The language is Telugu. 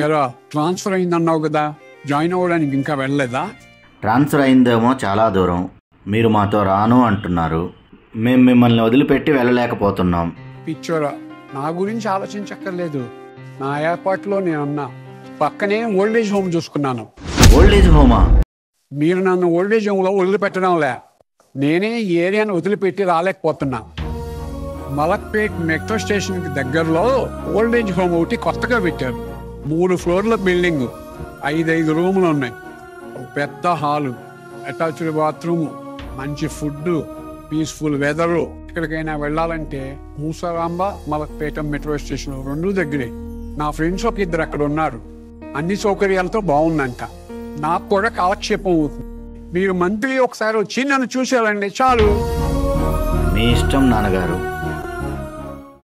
ఎరా ట్రాన్స్ఫర్ అయిందన్నావు కదా, జాయిన్ అవ్వడానికి ఇంకా వెళ్ళలేదా? ట్రాన్స్ఫర్ అయిందేమో చాలా దూరం, మీరు మాతో రాను అంటున్నారు. మేము మిమ్మల్ని వదిలిపెట్టి వెళ్ళలేకపోతున్నాం. పిచ్చోరా, నా గురించి ఆలోచించక్కర్లేదు. నా ఏర్పాట్లో నేనున్నా. పక్కనే ఓల్డేజ్ హోమ్ చూసుకున్నాను. ఓల్డేజ్ హోమా? మీరు నన్ను ఓల్డేజ్ హోమ్లో వదిలిపెట్టడంలే. నేనే ఈ ఏరియాను వదిలిపెట్టి రాలేకపోతున్నా. మలక్పేట్ మెట్రో స్టేషన్కి దగ్గరలో ఓల్డేజ్ హోమ్ ఒకటి కొత్తగా పెట్టారు. 3 ఫ్లోర్ల బిల్డింగ్, 5 రూములు ఉన్నాయి. పెద్ద హాలు, అటాచ్డ్ బాత్రూము, మంచి ఫుడ్, పీస్ఫుల్ వెదరు. ఎక్కడికైనా వెళ్ళాలంటే మూసారాంబ, మలక్పేట మెట్రో స్టేషన్ 2 దగ్గరే. నా ఫ్రెండ్స్ ఒక 2 అక్కడ ఉన్నారు. అన్ని సౌకర్యాలతో బాగుందంట. నాకు కూడా కాలక్షేపం అవుతుంది. మీరు మంత్లీ ఒకసారి వచ్చి నన్ను చూసేయాలండి చాలు. మీ ఇష్టం నాన్నగారు.